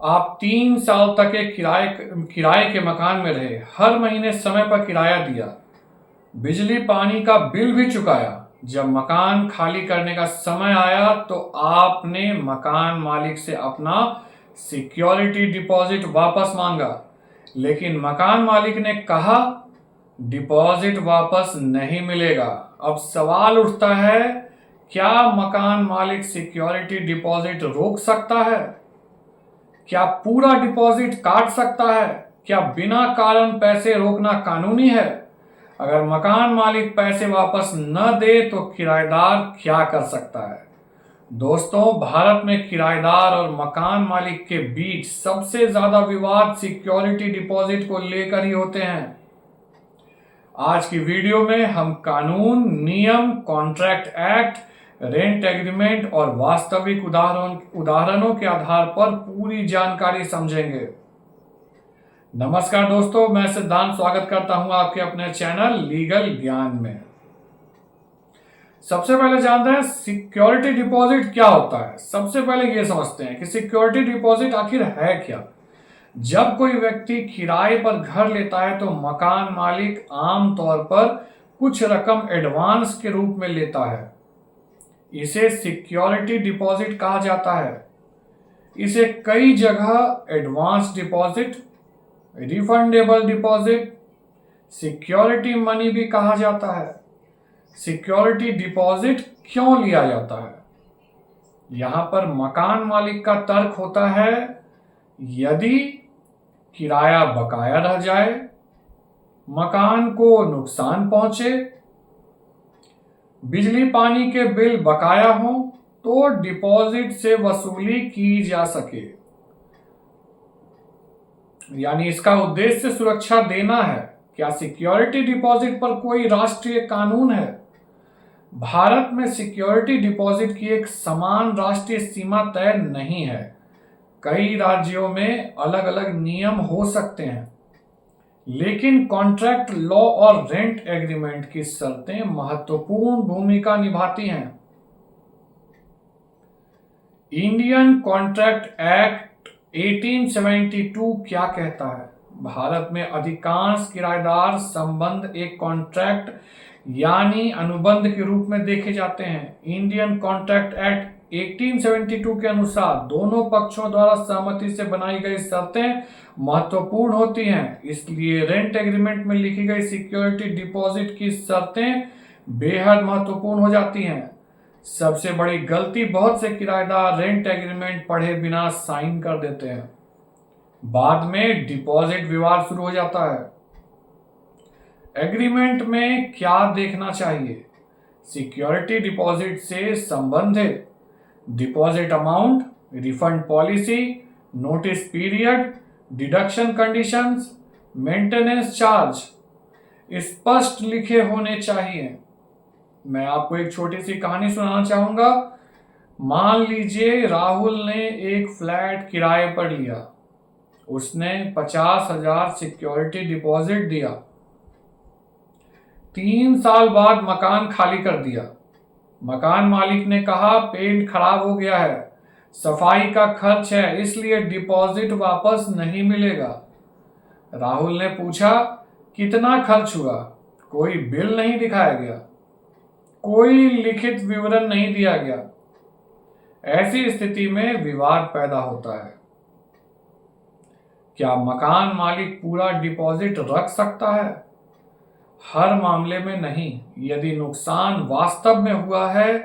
आप 3 साल तक एक किराए के मकान में रहे, हर महीने समय पर किराया दिया, बिजली पानी का बिल भी चुकाया। जब मकान खाली करने का समय आया तो आपने मकान मालिक से अपना सिक्योरिटी डिपॉजिट वापस मांगा, लेकिन मकान मालिक ने कहा डिपॉजिट वापस नहीं मिलेगा। अब सवाल उठता है, क्या मकान मालिक सिक्योरिटी डिपॉजिट रोक सकता है? क्या पूरा डिपॉजिट काट सकता है? क्या बिना कारण पैसे रोकना कानूनी है? अगर मकान मालिक पैसे वापस न दे तो किराएदार क्या कर सकता है? दोस्तों, भारत में किराएदार और मकान मालिक के बीच सबसे ज्यादा विवाद सिक्योरिटी डिपॉजिट को लेकर ही होते हैं। आज की वीडियो में हम कानून, नियम, कॉन्ट्रैक्ट एक्ट, रेंट एग्रीमेंट और वास्तविक उदाहरणों के आधार पर पूरी जानकारी समझेंगे। नमस्कार दोस्तों, मैं सिद्धांत स्वागत करता हूं आपके अपने चैनल लीगल ज्ञान में। सबसे पहले जानते हैं सिक्योरिटी डिपॉजिट क्या होता है। सबसे पहले ये समझते हैं कि सिक्योरिटी डिपॉजिट आखिर है क्या। जब कोई व्यक्ति किराए पर घर लेता है तो मकान मालिक आमतौर पर कुछ रकम एडवांस के रूप में लेता है। इसे सिक्योरिटी डिपॉजिट कहा जाता है। इसे कई जगह advance deposit, refundable deposit, security money भी कहा जाता है। सिक्योरिटी डिपॉजिट क्यों लिया जाता है? यहां पर मकान मालिक का तर्क होता है, यदि किराया बकाया रह जाए, मकान को नुकसान पहुंचे, बिजली पानी के बिल बकाया हो तो डिपॉजिट से वसूली की जा सके। यानी इसका उद्देश्य सुरक्षा देना है। क्या सिक्योरिटी डिपॉजिट पर कोई राष्ट्रीय कानून है? भारत में सिक्योरिटी डिपॉजिट की एक समान राष्ट्रीय सीमा तय नहीं है। कई राज्यों में अलग अलग नियम हो सकते हैं, लेकिन कॉन्ट्रैक्ट लॉ और रेंट एग्रीमेंट की शर्तें महत्वपूर्ण भूमिका निभाती हैं। इंडियन कॉन्ट्रैक्ट एक्ट 1872 क्या कहता है? भारत में अधिकांश किराएदार संबंध एक कॉन्ट्रैक्ट यानी अनुबंध के रूप में देखे जाते हैं। इंडियन कॉन्ट्रैक्ट एक्ट 1872 के अनुसार दोनों पक्षों द्वारा सहमति से बनाई गई शर्तें महत्वपूर्ण होती हैं। इसलिए रेंट एग्रीमेंट में लिखी गई सिक्योरिटी डिपॉजिट की शर्तें बेहद महत्वपूर्ण हो जाती हैं। सबसे बड़ी गलती, बहुत से किराएदार रेंट एग्रीमेंट पढ़े बिना साइन कर देते हैं। बाद में डिपॉजिट विवाद शुरू हो जाता है। एग्रीमेंट में क्या देखना चाहिए? सिक्योरिटी डिपॉजिट से संबंधित deposit amount, refund policy, notice period, deduction conditions, maintenance charge स्पष्ट लिखे होने चाहिए। मैं आपको एक छोटी सी कहानी सुनाना चाहूंगा। मान लीजिए राहुल ने एक फ्लैट किराए पर लिया। उसने 50,000 सिक्योरिटी डिपॉजिट दिया। 3 साल बाद मकान खाली कर दिया। मकान मालिक ने कहा पेंट खराब हो गया है, सफाई का खर्च है, इसलिए डिपॉजिट वापस नहीं मिलेगा। राहुल ने पूछा कितना खर्च हुआ? कोई बिल नहीं दिखाया गया, कोई लिखित विवरण नहीं दिया गया। ऐसी स्थिति में विवाद पैदा होता है। क्या मकान मालिक पूरा डिपॉजिट रख सकता है? हर मामले में नहीं। यदि नुकसान वास्तव में हुआ है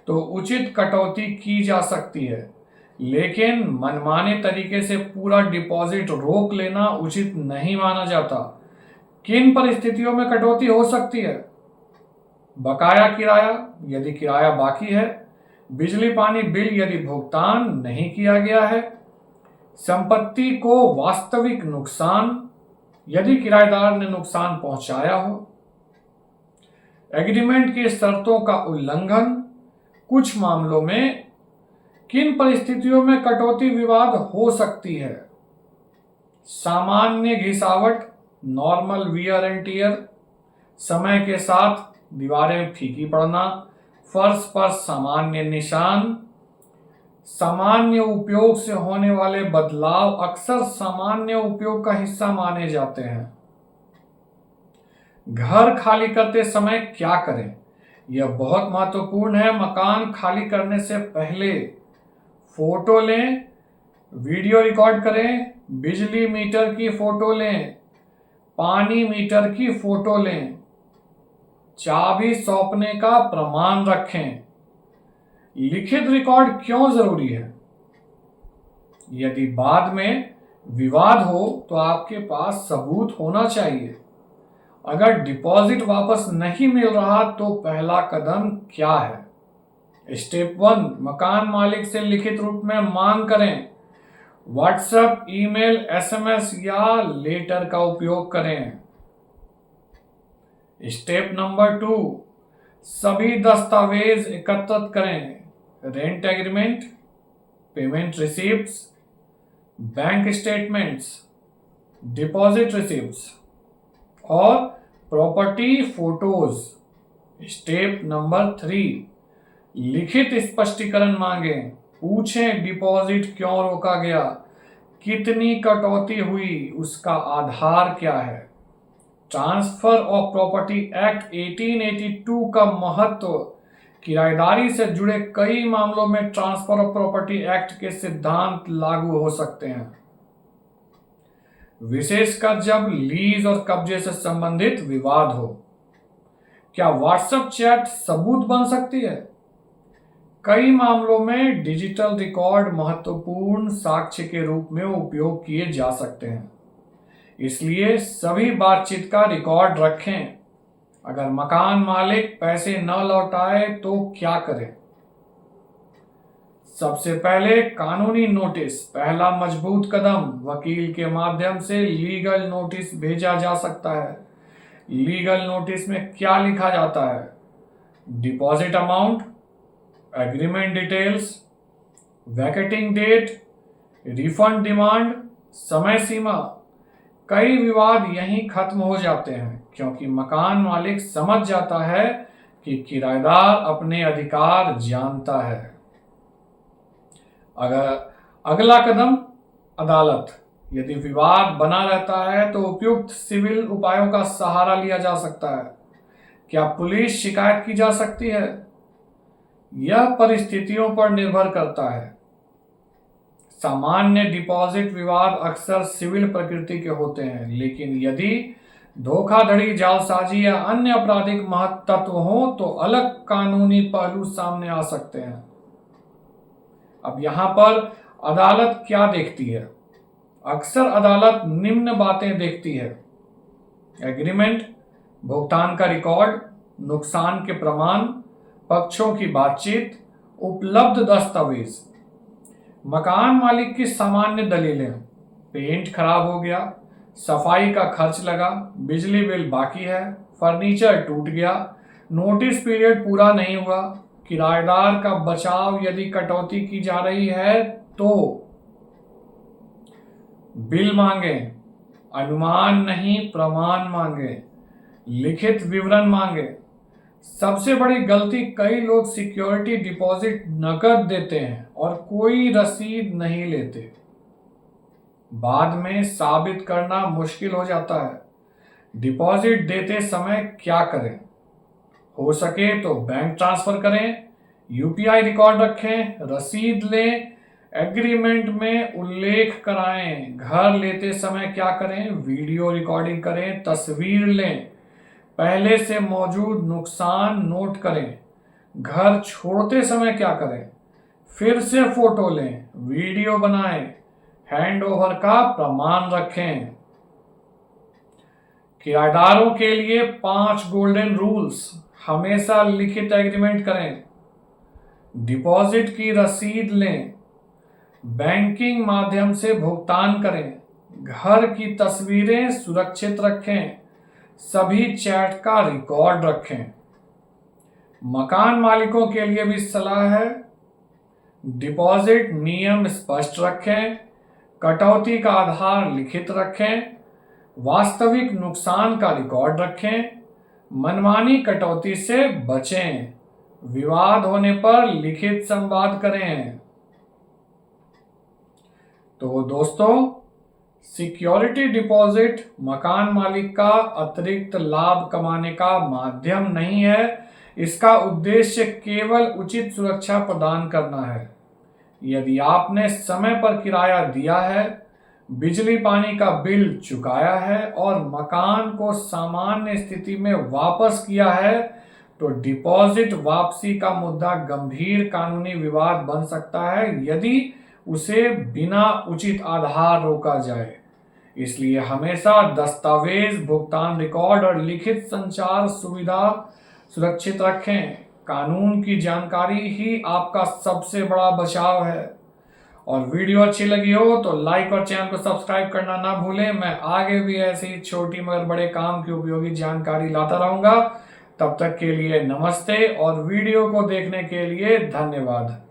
तो उचित कटौती की जा सकती है, लेकिन मनमाने तरीके से पूरा डिपॉजिट रोक लेना उचित नहीं माना जाता। किन परिस्थितियों में कटौती हो सकती है? बकाया किराया, यदि किराया बाकी है, बिजली पानी बिल यदि भुगतान नहीं किया गया है, संपत्ति को वास्तविक नुकसान, यदि किराएदार ने नुकसान पहुंचाया हो, एग्रीमेंट की शर्तों का उल्लंघन। कुछ मामलों में किन परिस्थितियों में कटौती विवाद हो सकती है? सामान्य घिसावट, नॉर्मल वियर एंड टियर, समय के साथ दीवारें फीकी पड़ना, फर्श पर सामान्य निशान, सामान्य उपयोग से होने वाले बदलाव अक्सर सामान्य उपयोग का हिस्सा माने जाते हैं। घर खाली करते समय क्या करें? यह बहुत महत्वपूर्ण है। मकान खाली करने से पहले फोटो लें, वीडियो रिकॉर्ड करें, बिजली मीटर की फोटो लें, पानी मीटर की फोटो लें, चाबी सौंपने का प्रमाण रखें। लिखित रिकॉर्ड क्यों जरूरी है? यदि बाद में विवाद हो तो आपके पास सबूत होना चाहिए। अगर डिपॉजिट वापस नहीं मिल रहा तो पहला कदम क्या है? स्टेप 1, मकान मालिक से लिखित रूप में मांग करें। व्हाट्सएप, ईमेल, एसएमएस या लेटर का उपयोग करें। स्टेप नंबर 2, सभी दस्तावेज एकत्रित करें। Rent agreement, payment receipts, bank statements, deposit receipts और प्रॉपर्टी फोटोज। स्टेप नंबर 3, लिखित स्पष्टीकरण मांगें। पूछें डिपॉजिट क्यों रोका गया, कितनी कटौती हुई, उसका आधार क्या है। ट्रांसफर ऑफ प्रॉपर्टी एक्ट 1882 का महत्व। किराएदारी से जुड़े कई मामलों में ट्रांसफर ऑफ प्रॉपर्टी एक्ट के सिद्धांत लागू हो सकते हैं, विशेषकर जब लीज और कब्जे से संबंधित विवाद हो। क्या व्हाट्सएप चैट सबूत बन सकती है? कई मामलों में डिजिटल रिकॉर्ड महत्वपूर्ण साक्ष्य के रूप में उपयोग किए जा सकते हैं, इसलिए सभी बातचीत का रिकॉर्ड रखें। अगर मकान मालिक पैसे न लौटाए तो क्या करें? सबसे पहले कानूनी नोटिस। पहला मजबूत कदम, वकील के माध्यम से लीगल नोटिस भेजा जा सकता है। लीगल नोटिस में क्या लिखा जाता है? Deposit amount, agreement details, vacating date, refund demand, समय सीमा। कई विवाद यहीं खत्म हो जाते हैं क्योंकि मकान मालिक समझ जाता है कि किराएदार अपने अधिकार जानता है। अगला कदम, अदालत। यदि विवाद बना रहता है तो उपयुक्त सिविल उपायों का सहारा लिया जा सकता है। क्या पुलिस शिकायत की जा सकती है? यह परिस्थितियों पर निर्भर करता है। सामान्य डिपॉजिट विवाद अक्सर सिविल प्रकृति के होते हैं, लेकिन यदि धोखाधड़ी, जालसाजी या अन्य आपराधिक तत्व हो तो अलग कानूनी पहलू सामने आ सकते हैं। अब यहां पर अदालत क्या देखती है? अक्सर अदालत निम्न बातें देखती है: एग्रीमेंट, भुगतान का रिकॉर्ड, नुकसान के प्रमाण, पक्षों की बातचीत, उपलब्ध दस्तावेज, मकान मालिक की सामान्य दलीलें, पेंट खराब हो गया, सफाई का खर्च लगा, बिजली बिल बाकी है, फर्नीचर टूट गया, नोटिस पीरियड पूरा नहीं हुआ, किराएदार का बचाव यदि कटौती की जा रही है तो। बिल मांगे, अनुमान नहीं प्रमाण मांगे, लिखित विवरण मांगे। सबसे बड़ी गलती, कई लोग सिक्योरिटी डिपॉजिट नकद देते हैं और कोई रसीद नहीं लेते। बाद में साबित करना मुश्किल हो जाता है। डिपॉजिट देते समय क्या करें? हो सके तो बैंक ट्रांसफर करें, यूपीआई रिकॉर्ड रखें, रसीद लें, एग्रीमेंट में उल्लेख कराएं। घर लेते समय क्या करें? वीडियो रिकॉर्डिंग करें, तस्वीर लें, पहले से मौजूद नुकसान नोट करें। घर छोड़ते समय क्या करें? फिर से फोटो लें, वीडियो बनाएं, हैंडओवर का प्रमाण रखें। किराएदारों के लिए 5 गोल्डन रूल्स। हमेशा लिखित एग्रीमेंट करें, डिपॉजिट की रसीद लें, बैंकिंग माध्यम से भुगतान करें, घर की तस्वीरें सुरक्षित रखें, सभी चैट का रिकॉर्ड रखें। मकान मालिकों के लिए भी सलाह है: डिपॉजिट नियम स्पष्ट रखें, कटौती का आधार लिखित रखें, वास्तविक नुकसान का रिकॉर्ड रखें, मनमानी कटौती से बचें, विवाद होने पर लिखित संवाद करें। तो दोस्तों, सिक्योरिटी डिपॉजिट मकान मालिक का अतिरिक्त लाभ कमाने का माध्यम नहीं है। इसका उद्देश्य केवल उचित सुरक्षा प्रदान करना है। यदि आपने समय पर किराया दिया है, बिजली पानी का बिल चुकाया है और मकान को सामान्य स्थिति में वापस किया है, तो डिपॉजिट वापसी का मुद्दा गंभीर कानूनी विवाद बन सकता है यदि उसे बिना उचित आधार रोका जाए। इसलिए हमेशा दस्तावेज, भुगतान रिकॉर्ड और लिखित संचार सुविधा सुरक्षित रखें। कानून की जानकारी ही आपका सबसे बड़ा बचाव है। और वीडियो अच्छी लगी हो तो लाइक और चैनल को सब्सक्राइब करना ना भूलें। मैं आगे भी ऐसी छोटी मगर बड़े काम की उपयोगी जानकारी लाता रहूंगा। तब तक के लिए नमस्ते और वीडियो को देखने के लिए धन्यवाद।